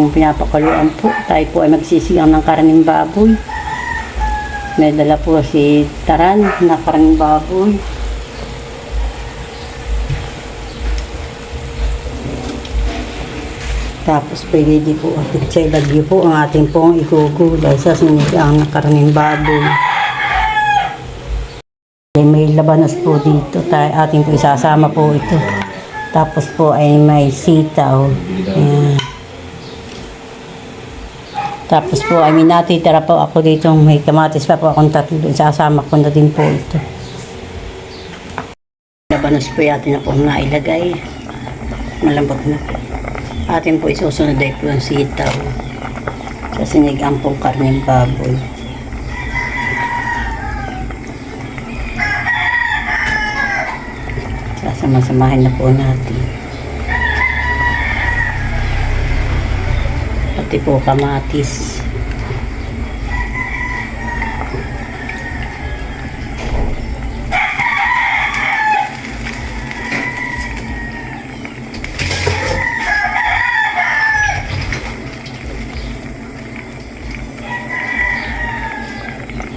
pong pinapakuluan po. Tayo po ay magsisigang ng karning baboy. May dala po si Taran na karning baboy. Tapos pwede di po at sa ilagyo po ang ating pong igugulay sa sinigang na karning baboy. May labanos po dito. Ating po isasama po ito. Tapos po ay may sitaw. Ayan. Tapos po ay may natitira po ako dito. May kamatis pa po akong tatlo. Isasama ko na din po ito. Labanos po natin na po nailagay. Malambot na po. Atin po isusunod ay po ang sitaw. Sa sinigang pong karning baboy. Sasama-samahin na po natin. Pati po kamatis.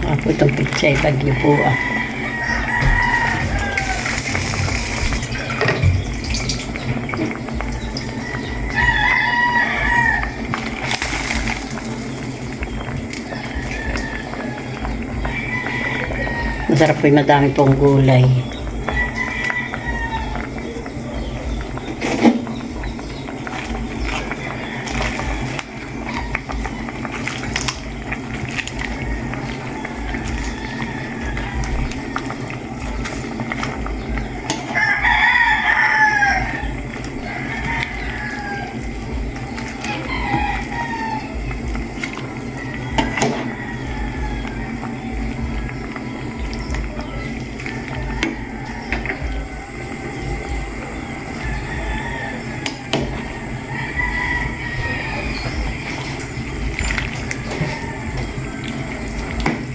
Ako itong pichay bagyo po Masarap po yung madami pong gulay.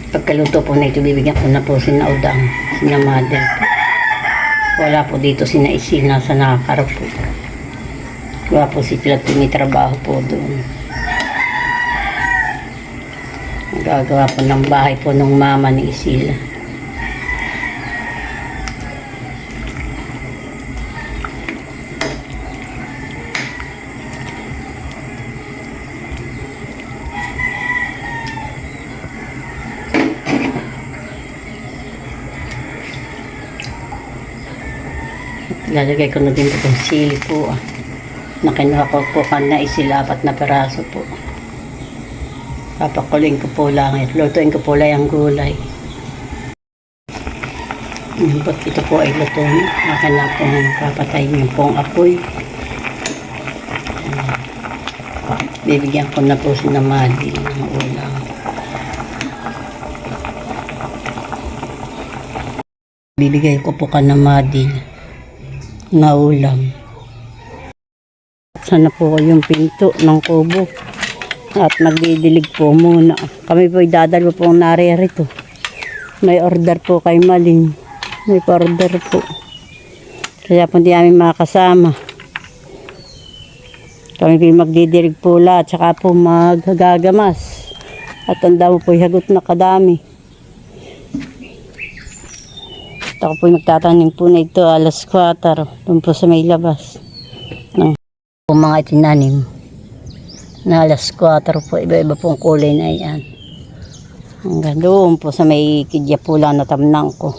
Pagkaluto po na ito, bibigyan ko na po sina Udang, sina Madel po. Wala po dito sina Isil, nasa nakakarap po. Wala po si Pilat, may trabaho po doon. Gagawa po ng bahay po ng mama ni Isil. Lalagay ko na din po itong sili po. Nakinuha ko po na isilapat na peraso po. Papakuling ko po lang. Lutuin ko po lang ang gulay. Ba't ito po ay lutuin? Akin na pong papatayin yung pong apoy. Bibigyan ko na po si Namadi ng ulam. Bibigay ko po ka Namadi na ulam. Sana po yung pinto ng kubo at magdidilig po muna. Kami po idadalo po ang naririto. May order po kay Maling. May pa-order po. Kaya po hindi namin makasama. Kami po magdidilig po lahat. Tsaka po maggagamas. At ang damo po hagot na kadami. Ako po nagtatanim po na ito alas 4 doon po sa may labas ng mga itinanim na alas 4 po, iba-iba pong kulay na yan hanggang doon po sa may kidya po lang natamnang ko.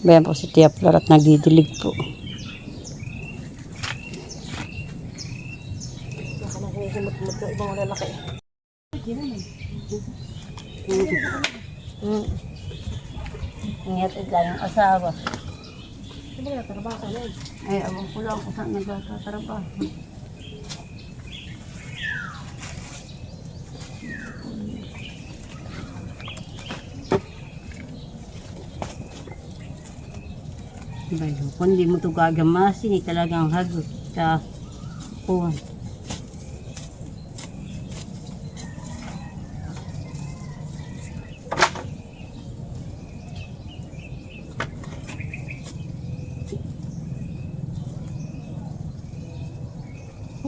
Bayan po si Tia Flor at nagdidilig po. Ingatid lang yung asawa. Ano ba nagtatrabaho ka yan? Ay, abang ko lang kung saan nagtatrabaho. Kung hindi mo ito gagamasin, talagang hagot sa kuwan.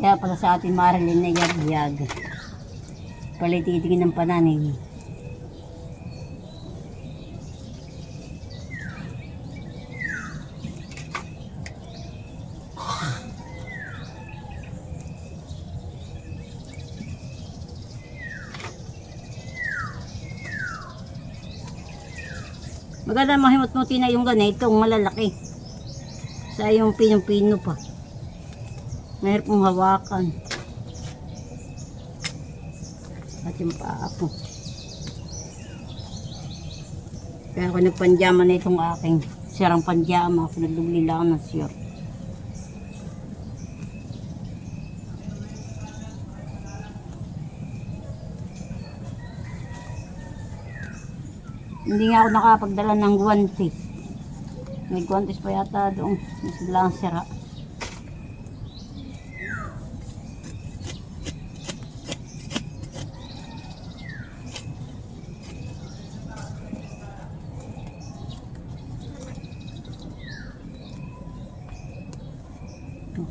Kaya pala sa atin Marilyn na yag-yag. Palitigin ng pananim. Maganda mahimot-muti na yung ganitong malalaki. Sa yung pinong-pino pa. Mahirap mong hawakan. At yung paa ko. Kaya ako nagpanjama na itong aking sirang panjama. Ako naglulila ako ng short. Hindi nga ako nakapagdala ng guwantes. May guwantes pa yata doon. Biglang sira.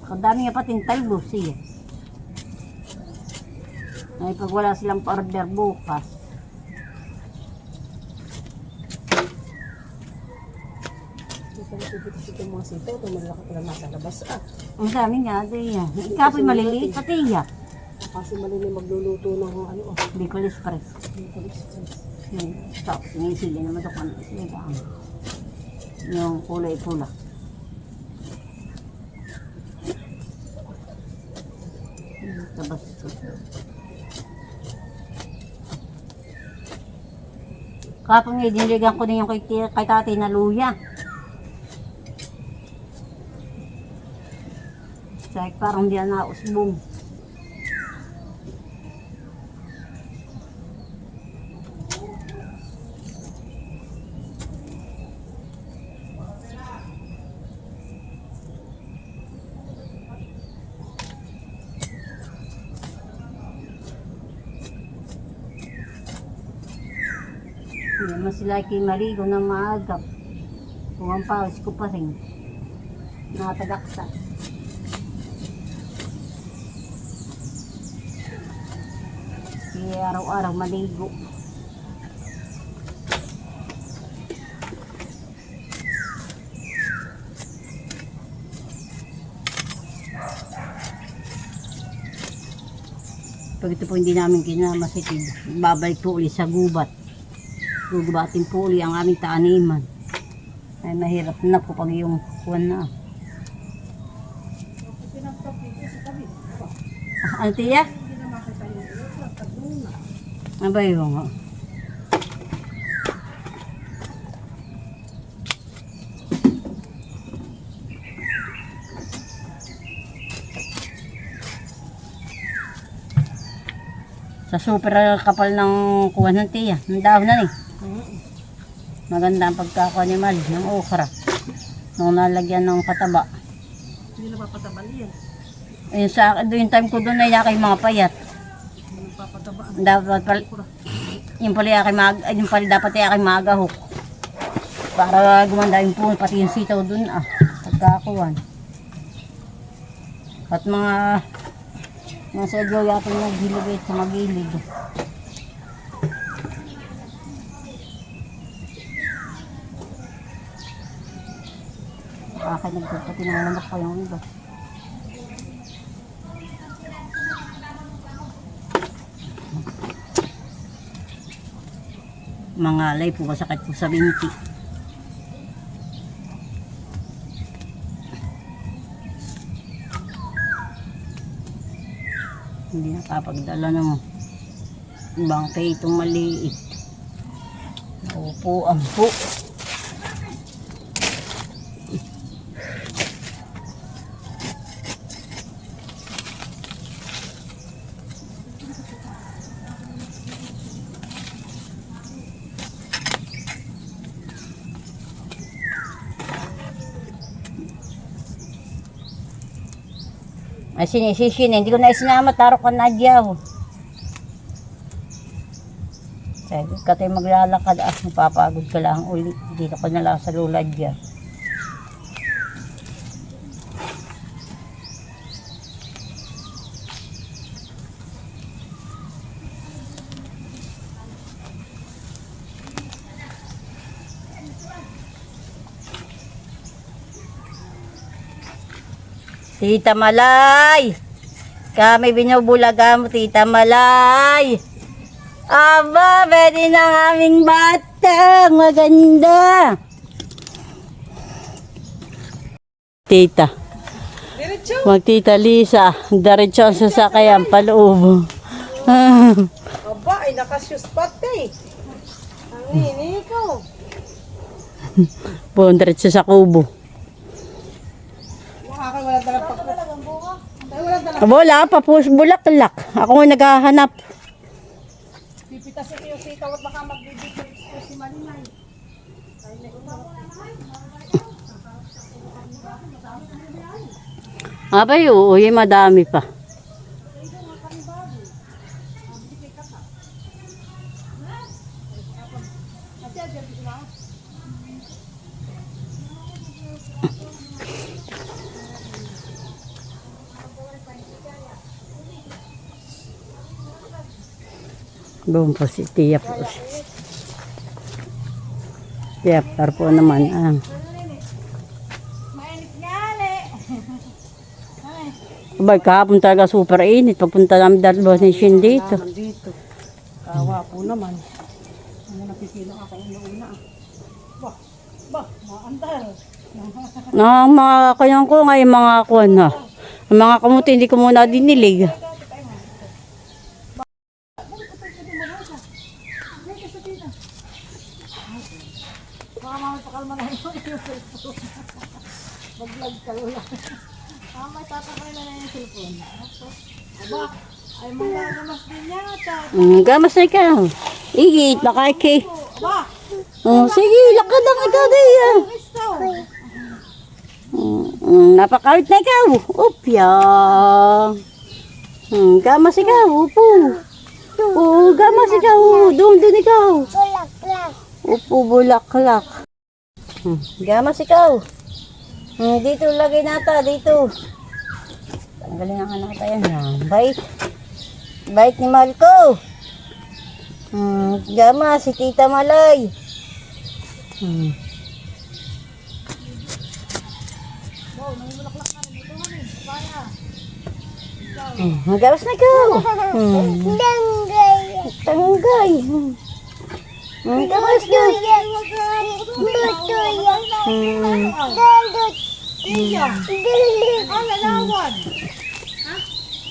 Kadami nga pating talbos siya. Ay pag wala silang pa-order bukas. Ito mga sito, ito malaki pala nasa labas Ang dami nga, Dea. Ikapoy maliliit, pati iya. Kasi malili magluluto ng ano Bicol Express. Stop, sinisili naman ito kung ano. Yung kulay-pula. Tabas ito. Kapag nga, diniligan ko din yung kay tatay na luya. Kahit parang di na usbong. Hindi naman sila maligo ng maagap. Kung ang pawis ko pa rin. Nakatagaksa. Kaya araw-araw maligo. Pag ito po hindi namin kinamasikid, babalik po ulit sa gubat. Gugubatin po ulit ang aming taaniman. Ay mahirap na po pag yung kuwan na. Ano tiya? Ano ba yung sa super kapal ng kuha ng tiya, ng dahon na maganda ang pagkakuha ni Mali ng okra nung nalagyan ng pataba. Hindi na papatabal yan. Ayun sa akin, yung time ko doon ay yakay mga payat. Papatabaan. Dapat pala, yung pala yakay yung pala dapat yakay magahok. Para gumanda yung puno, pati yung sitaw doon pagkakuhan. At mga sedyo yata naghilibit sa magilid. Bakit nagpapati ng manok pa yung iba. Mga alay po, masakit po sa binti. Hindi nakapagdala ng bangkay itong maliit. Upuan po. Ay sinisishin, hindi ko na isinama, tarok ka na dyaw. Sabi ka tayo maglalakad, mapapagod ka lang ulit. Dito ko na lang sa lulad dyan. Tita Malay. Kami binubulaga mo, Tita Malay. Aba, pwede na ng aming batang maganda. Tita. Diretso. Magtita Lisa. Diretso ang sasakyan, paloob. Aba, ay nakashoes pati. Ang ini ko. Buong diretso sa kubo. Makaka wala dalang pagkat. Ay, wala dalang. Wala pa po, bulaklak. Ako nga naghahanap. Pipitas ito yung sitaw at baka magbibigay ko si Malinay. Abay, oo, madami pa. Doon po si Tia po. Tia, par po naman ang. Abay, kahapon talaga super init. Pagpunta namin dalawa ni Shin dito. Dito. Kawa po naman. Ano napipilo ako una. Maandar. Na mga kayang ko ngayon mga kuwan ha. Ang mga kamuti hindi ko muna dinilig. Baka mamay pakalma na yung mag-vlog ka lula. Mamay tatakay na yung cellphone. Aba, ay mga gamas din yata. Gamas na ikaw. Igit, nakaki. Aba, Sige, lakad ang ikaw diya. gusto. Napakawit na ikaw. Upya. Gamas ikaw. Upo. Gamas ikaw. Doon ikaw. Upo, bulaklak. Gamas ikaw. Dito lagay nata, dito. Tanggalin ang anak tayo yan. Bait ni Malco. Gamas si Tita Malay. Gamas na ikaw. Tanggay. Gamas ka. Lalawan. Ha?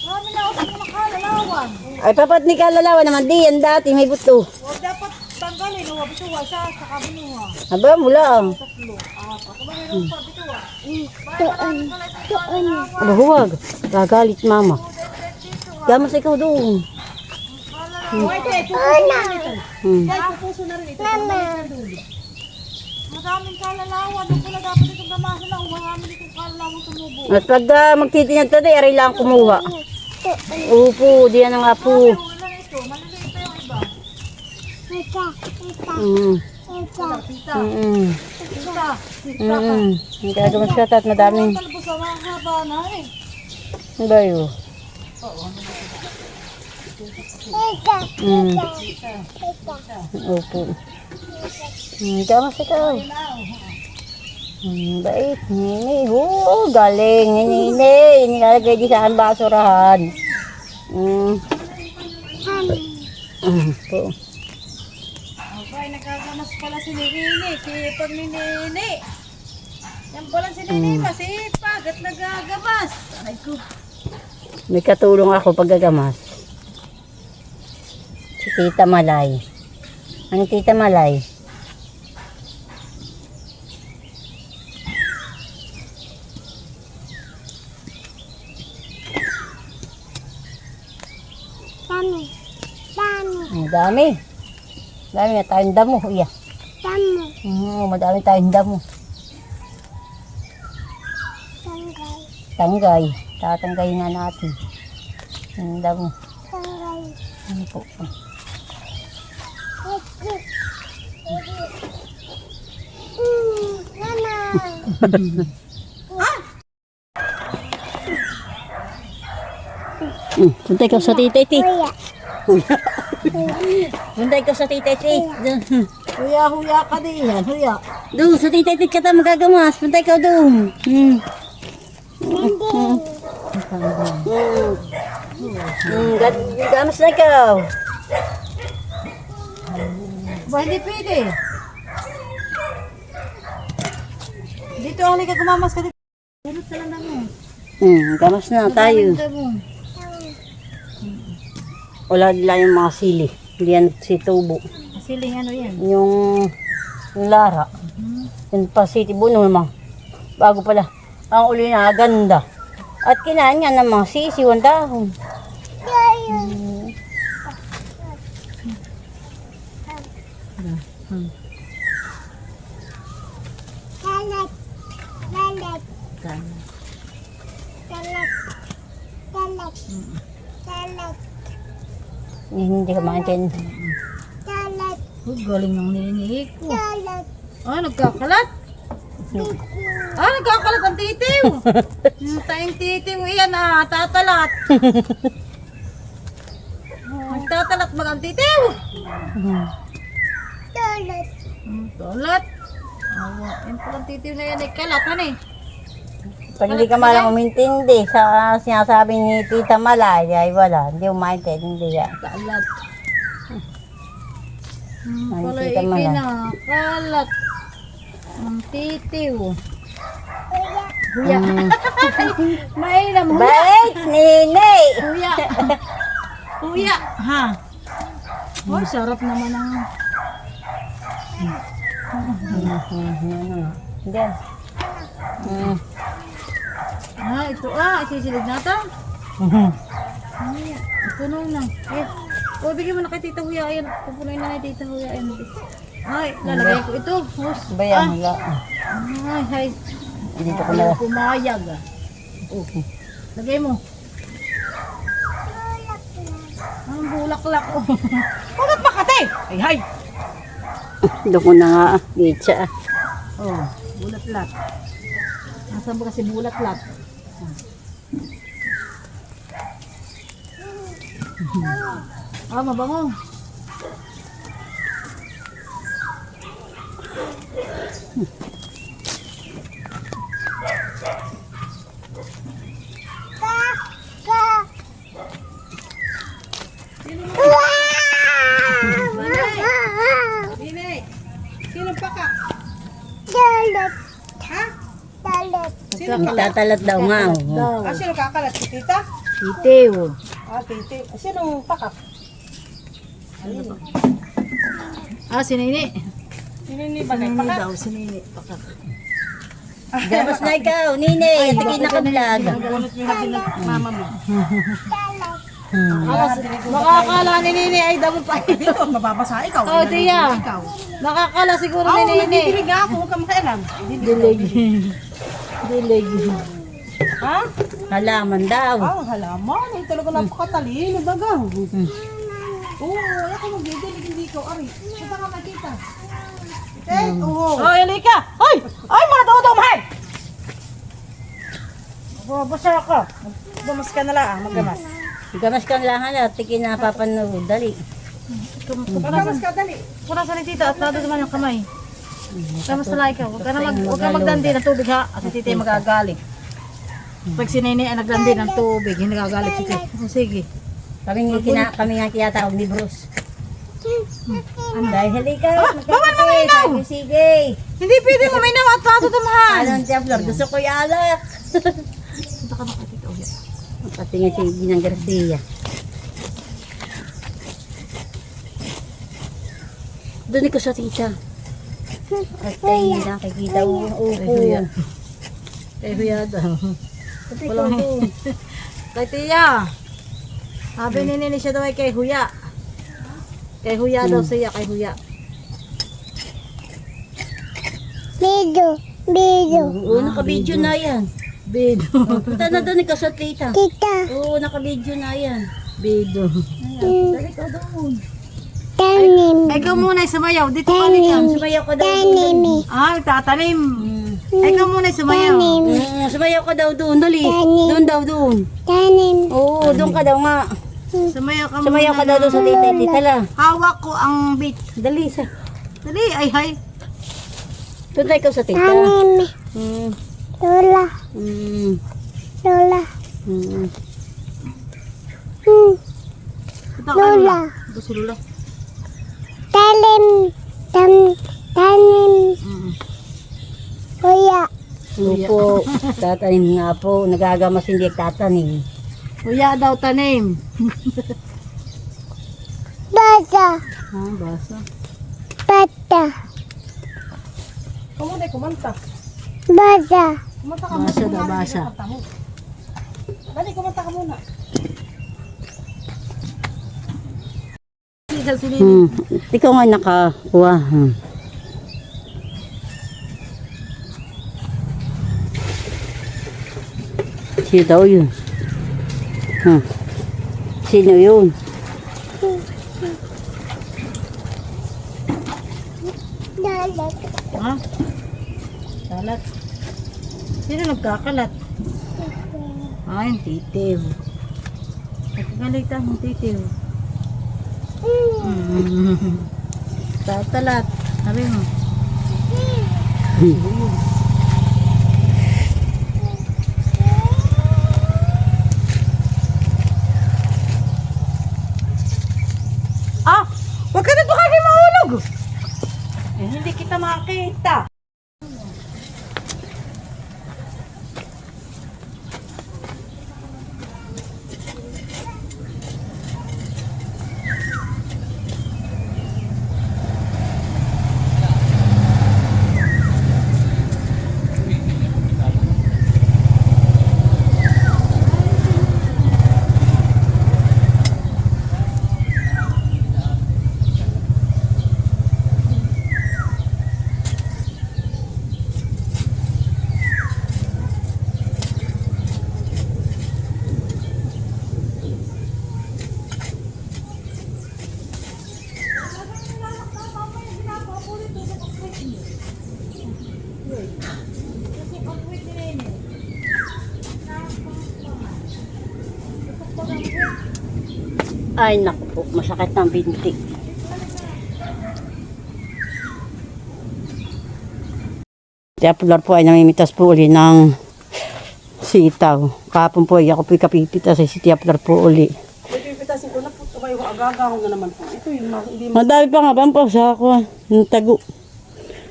Marami na ako sa mga kalalawan. Ay, papat ni kalalawa naman di. Yan dati, may buto. O dapat tanggalin. O, bituwa siya sa kabinuha. Aba, mula ang. Tatlo. Ako ba meron pa bituwa? Aba, huwag. Gagalit mama. Gamas ikaw doon. Pwede, pupuso na ito. Hmm. Ay, pupuso na rin ito. Madaming kalalawan. Doon pala dapat itong gamasin lang. Marami itong kalalawan tumubo. At pag magtitinag tayo, aray lang kumuha. Upo, diyan na nga po. Wala ito. Maliliit pa yung iba. Tita. Tita. Ang gagamas ka at madaming. Talbos sa mga haba na eh. Ang bayo. Opo. Gamas ikaw. Bait, nini. Galing, nini. Nilalagay di sa basurahan. Po. Okay, nagkagamas pala si Nini. Sipag ni Nini. Yan pala si Nini. Masipag at nagagamas. Ay ko. May katulong ako paggagamas. Si Tita Malay. Ano Tita Malay? Ang dami. Dami na tayong damo. Iya. Madami tayong damo. Tanggay. Tatanggay nga natin. Ang damo. Ano po? Puntay ka sa tita iti. Puntay ka sa tita iti. Huya-huya ka din yan. Huya. Doon sa tita iti ka tayo magagamas. Puntay ka doon. Gamas na ikaw. Ba, hindi pwede. Dito ang liga gumamas ka dito. Dulot na lang mo. Gamas na tayo. Wala nila yung mga sili. Hindi yan si tubo. Siling ano yan? Yung lara. Yung pa city buno naman. Bago pala. Ang uli na ganda. At kinain nga ng mga sisiwan dahon. Hindi ka maintindihan. Galing ng ninihi ko. Nagkakalat? Nagkakalat ang titiw. Yung tayong titiw iyan tatalat. Nagtatalat mag ang titiw. Talat. Awa, yung palang titiw na yan ay kalatan eh. Pag hindi ka malang umintindi sa sinasabi ni Tita Malay, ay wala. Hindi mo maintindihan yan. Kalat. Ay, Pala Tita Malay. ikinakalat. Ang titiw. Huya. Mainam, huya. Bait, Nini! Huya. Huya. Ha? Oh, sarap naman ang... Hindi. Ito isisilid natin. Puno na. Bigyan mo na kay Tita Huya. Ayan, pupunuin na kay Tita Huya. Ayan. Ay, lalagay ko ito. Bayan, wala. Ay. Dito ko na. Pumayag. Okay. Lagay mo. Ang bulaklak. Bakit makate? Ay. Doon ko na nga. Ditsa. Bulatlat. Nasaan ba kasi bulatlat? Mabango. Binay. Sino paka? Ha? Tatalat daw nga. Sino kakalat? Si Tita? Titiw. Titi. Sino pakak? Si Nini. Si Nini ba na pakak? Daw, si Nini pakak. Gamas na ikaw, Nini. Tingin na ka-vlog. Gunot mo na mama mo. Makakala ni Nini ay damo pa. Mababasa ikaw. Tiya. Nakakala siguro ni Nini. Dilig ako, huwag ka makialam. Dilig. Ha? Halaman daw. Halaman. Ay talaga napakatalino baga. Oo, wala ka magdidilig, hindi ikaw. Ari, kita ka makita. Oo. Elika. Ay, mga dodom, Basa ka. Gamas ka na lang, magamas. Gamas kang lahan at tikin na papanood. Dali. Magamas ka, dali. Pura sa ni Tita at nado naman yung kamay. Kamas na ikaw. Huwag ka magdandi ng tubig ha. Kasi Tita ay magagalit. Pag si Nene ay naglandi ng tubig, hindi nagagalit si Tita. Sige. Kami nga kinatawag ni Bruce. Dahil halika. Bawal na minaw! Sige. Hindi pwede mo minaw at patutumahan. Anong tiya, Flor? Gusto ko yalak. Punta ka na kay Tita Uya. Pati nga si Ginang Garcia. Doon ko sa tita. At tayo nakikita ko yung upo. Kay Huya daw. Pati ko Walang- doon. Kay Tia. Sabi ni Nene siya daw ay kay Huya. Kay Huya daw siya, kay Huya. Oo, naka-video na yan. Bido. Punta na doon ikaw sa tita. Oo, naka-video na yan. Bido. Dali ka doon. Ay, ikaw muna ay sumayaw. Dito ka ulit. Sumayaw ka daw doon. Tatanim. Ay, ikaw muna ay sumayaw. Sumayaw ka daw doon. Dali. Doon daw doon. Oo, doon ka daw nga. Sumayaw ka muna. Sumayaw ka daw doon sa tita. Tita la. Hawak ko ang bit. Dali sa. Dali, ay hay. Doon tayo ikaw sa tita. Lola. Mm. Ito ka Lola. Ito si Lola. Tanim. Tanim. Kuya. Opo, tatanim nga po. Nagagamas hindi tatanim. Kuya daw tanim. Basa. Basa. Bata. Kumunay, kumanta. Basa. Kumanta ka Basa muna. daw, basa. Kumanta mo. Dali, kumanta ka muna. Siya si Nini. Ikaw nga nakakuha. Sino daw yun? Sino yun? Dalat. Ha? Kalat. Sino nagkakalat? Yung titiw. Nagkagalitan yung titiw. Tatalat. Sabi mo. Huwag ka na ito kami mahulog. Hindi kita makakita. Ay, naku po. Masakit ng binti. Tiaplar po ay namimitas po uli ng sitaw. Kahapon po ay ako po kapipitas ay si Tiaplar po uli. Pipitasin ko na po. Tumayo, agagahong na naman po. Ito yung hindi, Madami pa nga ba po sa ako. Yung tago.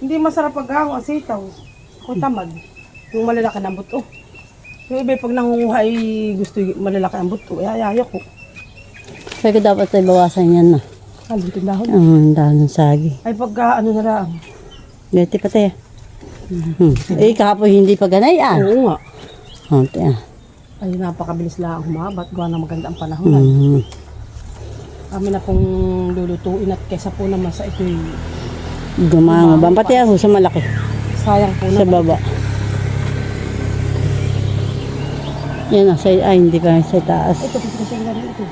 hindi masarap agahong ang sitaw. Ako tamad. Yung malalaki ng buto. Yung iba pag nangunguha ay gusto yung malalaki ang buto. Ay ayaw ko. Kaya ko dapat ay bawasan yan na. Alin tindahon. Ang dahon ng sagi. Ay pagka ano na lang. Gati pa tayo. Eh, kahapon hindi pa ganay ah. Oo nga. Okay ah. Ay napakabilis lang humabat. Gawa na maganda ang panahon. Kami na pong lulutuin at kesa po naman sa ito'y Gumanga ba? Pati ako sa malaki. sayang po Sa naman. baba. Yan ah. Ay, hindi pa sa taas. Ito, pipitasin na rin ito.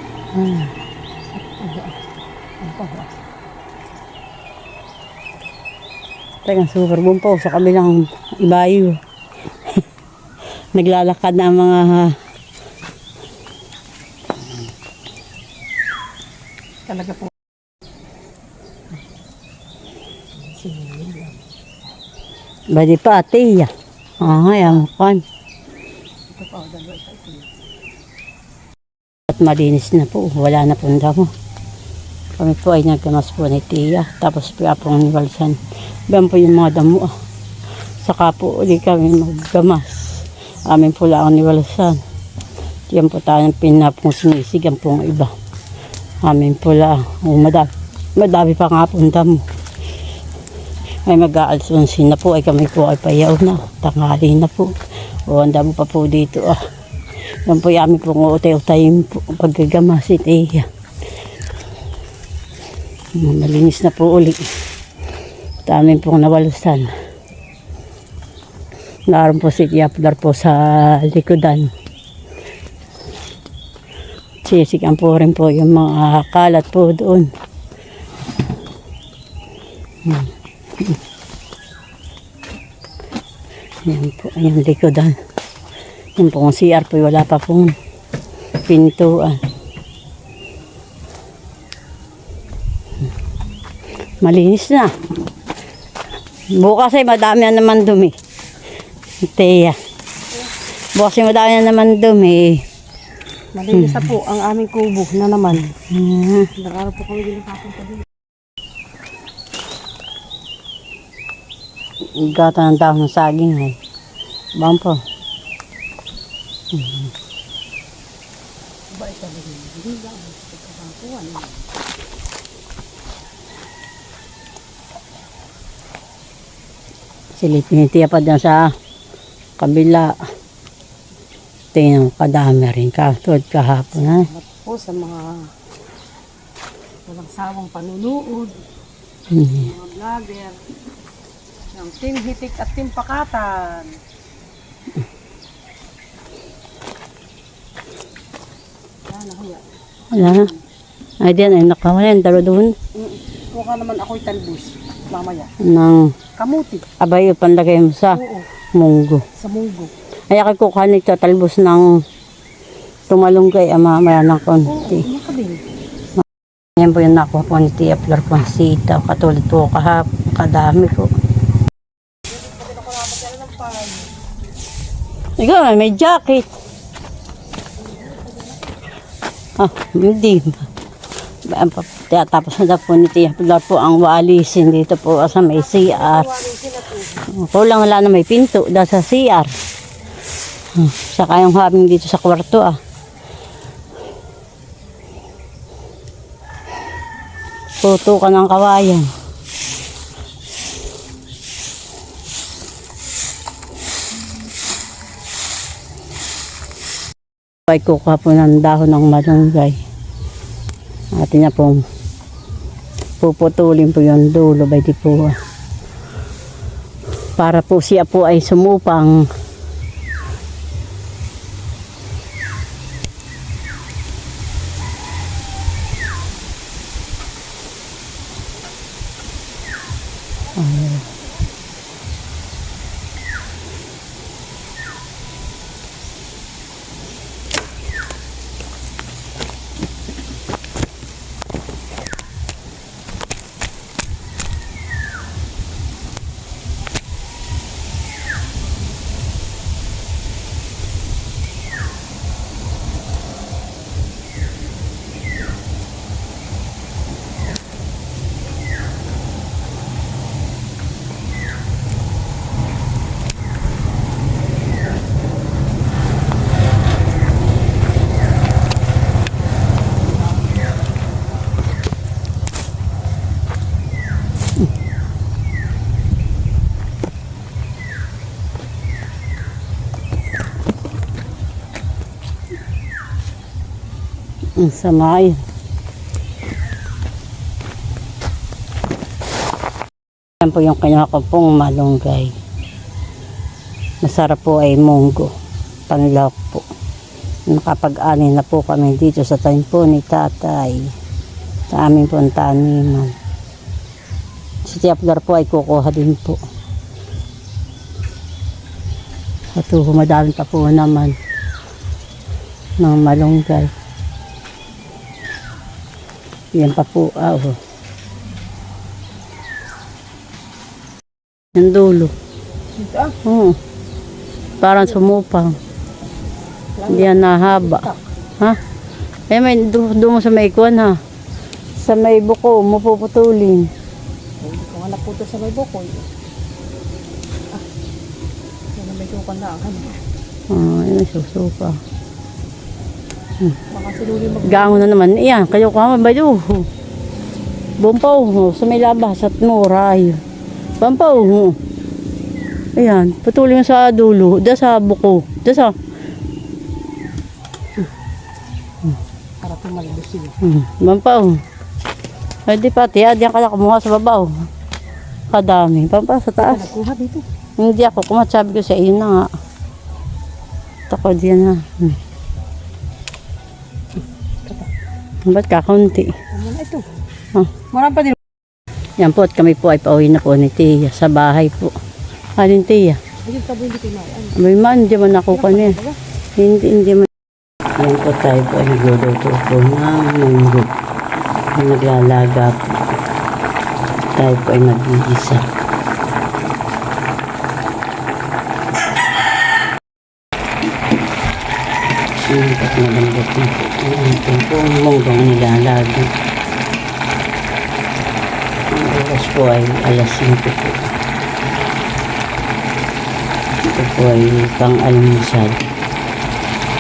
Teka, super boom po sa kabilang ibayo. Naglalakad na ang mga Talaga po. badi pa ate ya. Yan kan. At malinis na po. Wala na pong damo. Kami po ay nagkamas po ni Tia. Tapos po apong niwalsan. Bayan po yung mga damo. Saka po uli kami maggamas. Amin po lang ang niwalsan. Yan po tayong pinapong sinisig ang pong iba. Amin po lang. Madami pa nga pong damo. Ay mag-aalsunsin na po. Ay kami po ay payaw na. Tanghali na po. O ang damo pa po dito ah. Yan po yung amin pong utay-utayin po. Paggagamas si Tia. Malinis na po uli. Amin pong nawalusan. Naroon po si Tiaplar po sa likodan. Sisikan po rin po yung mga kalat po doon. Yan po, yung likodan. Yung pong CR po, wala pa pong pintuan. Malinis na. Bukas ay madami na naman dumi. Teya. Bukas yung madami na naman dumi. Malinis na po ang aming kubo na naman. Hmm. Nakaraw po kami ginapapong tabi. Gata ng dahon ng saging ay. Bang po. Silipin tiya pa dyan sa kabila. Tingnan kadami rin katulad kahapon ha. Po sa mga walang sawang panunood, Hmm. mga vlogger, ng Team Hitik at Team Pakatan. Yan, nahuya. Wala na. Ay diyan ay nakawala yung dalo doon. Mukha naman ako'y talbos. Mamaya. Ng Kamuti. abay yung panlagay mo sa Oo. munggo. Sa munggo. Ay ako kukuha nito talbos ng tumalunggay mamaya ng Oo, konti. makabing. Yan po yung nakuha po ni Tia Flor po ang sitaw. Katulad po kahapon. Kadami po. Ikaw may jacket. Ah, hindi. Tapos na po ni Tia Flor po ang walisin dito po sa may CR. Kulang wala na may pinto dahil sa CR. Saka yung habing dito sa kwarto Puto ka ng kawayan. Ay kukuha po ng dahon ng malunggay. Atin na pong puputulin po yung dulo. Bay di po. Para po siya po ay sumupang. Ang sama yun. Yan po yung kinuha ko pong malunggay. Masarap po ay munggo. Panlawak po. Nakapag-ani na po kami dito sa tanim po ni tatay. Sa aming pong taniman. Si Tia Flor po ay kukuha din po. At humadaan pa po naman ng malunggay. Yan pa po, yung dulo. Dito ah. Oo. Parang sumupang. Hindi yan nahaba. Ha? Eh, may doon mo sa may ikuan ha. Sa may buko, mapuputulin. Hindi ko nga naputo sa may bukoy. Yan na may tukan na ang Yun ay susupa. Baka sinuli Gango na naman. Iyan, kayo ka mabayo. Bumpaw, sa may labas at muray. Bumpaw. Ayan, putulin mo sa dulo. Da sa buko. Da sa... para tumalbos sila. Bumpaw. Ay di pati, diyan ka na kumuha sa babaw. Kadami. Bumpaw sa taas. Nagkuha dito. Hindi ako kumat, sabi ko sa iyo na nga. Takot yan na. Ba't kakaunti? Ano na ito? Marami pa din. Yan po at kami po ay pauwi na po ni Tia sa bahay po. Alin Tia? Ayun, sabi hindi kinaan. May man, hindi man ako kanina. Hindi man. Yan po tayo po ay nagluluto po ng munggo. Naglalaga po. Tayo po ay nag-iisa. At malambot na po ang ating pong munggang nilalagay. Ang oras po ay alas 5 po. Ito po ay pang-almusal.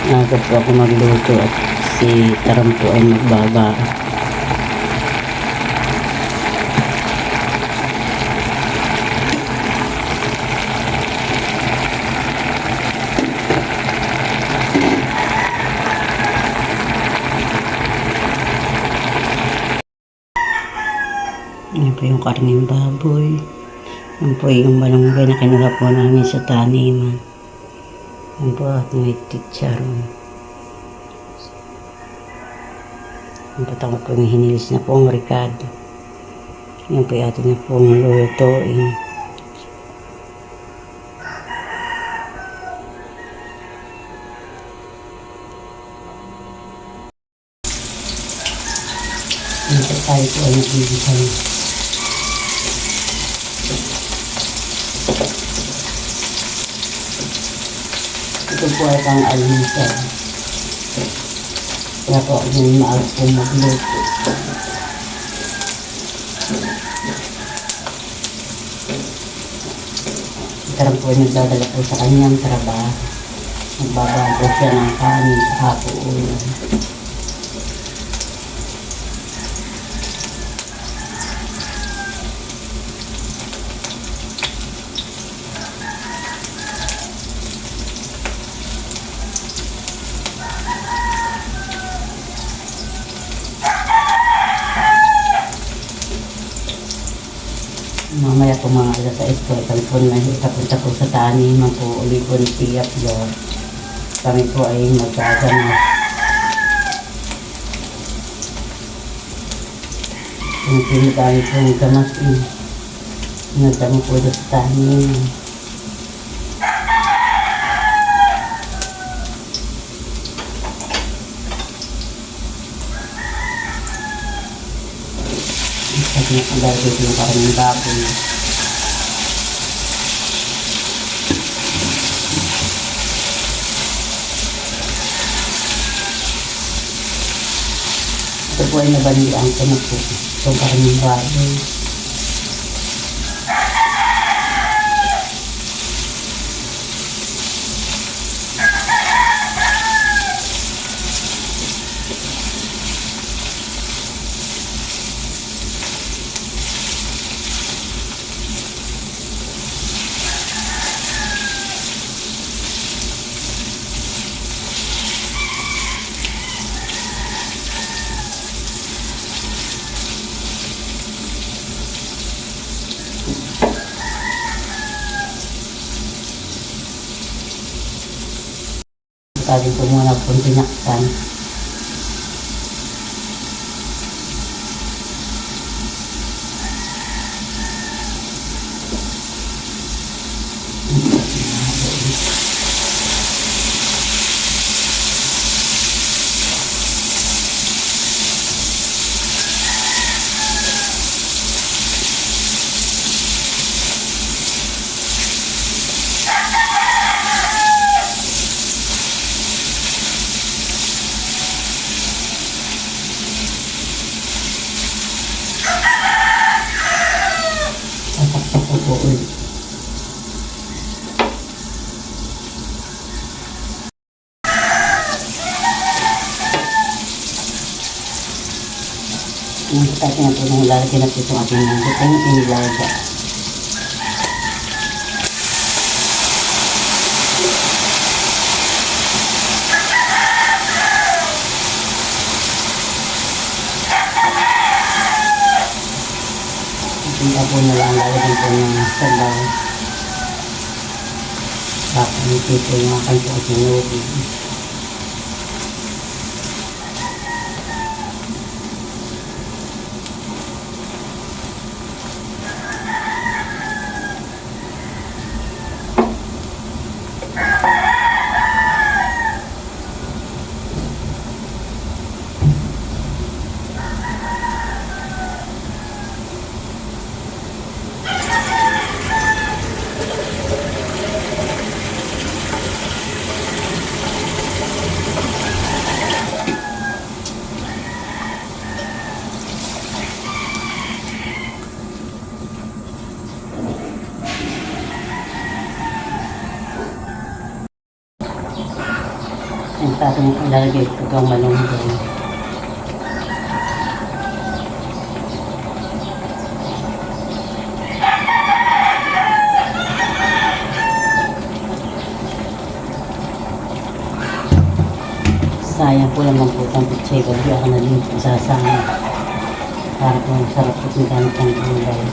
Naga po ako magluto at si Taram po ay magbaba. Yan po yung karning baboy. Yan po yung malunggay na kinuha po namin sa taniman. Yan po at may chicharon. Yan po ako po yung hinilis na po ang ricado. Yan po yung atin na po ang lutuin. Yan po tayo po ay nagbibisan. Ito po ay pang-almusal. Kaya po yung maalas po magluto. Ikaroon po ay nagdadala po sa kanyang trabaho. Nagbabahan po siya ng kanin sa po ulan. Mamaya po mga alas 6 po, kami po na ikapunta po sa taniman po, uli po ni Tia Flor. Kami po ay magkagana. Kung pinagkami po ng gamas, nagdamo po doon sa taniman. At nakalagay ko yung karning baboy. Ito po ay nabalian ko na po itong karning baboy. Sabi ko muna po tinakpan. Tatakpak ko po ulit. Sa atin na po nung lalagyan na po itong ating mundo. Ito yung inilaga. Ito po na lang lalagyan po ng sabaw. Tapos ito po yung aking po at sinubig. Parang ilalagay ko itong malunggay. Sayang po naman po itong pichay. Kasi ako na din po sasama. Para po sarap po yung gamit ng gulay.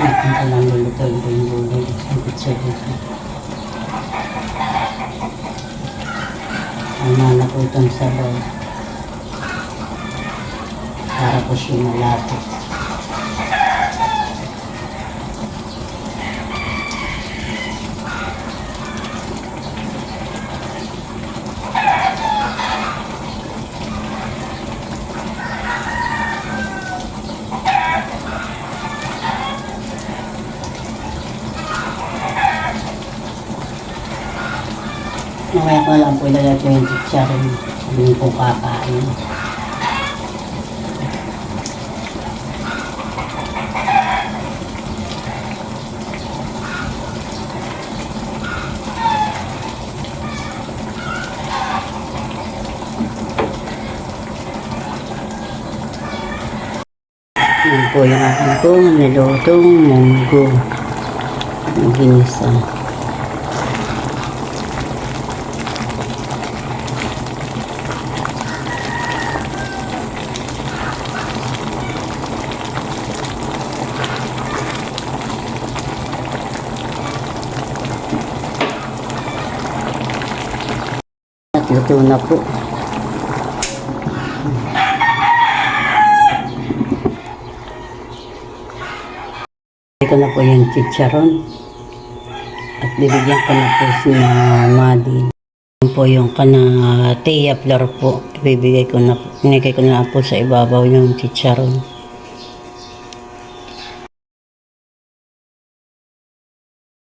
Nakita lang luluto yung gulay. Ang pichay dito. Tama na po itong sabaw. Para po siya malapit. Mamaya ko lang po ilalagay ko yung chicharon. Sabi niyo po kakain. Yan po yung akin kong nilutong munggo. Ang ginisa. At luto na po. Ito na po yung chicharon. At bibigyan ko na po si Madin. Yan po yung kanang teya flor po. Binigay ko na po sa ibabaw yung chicharon.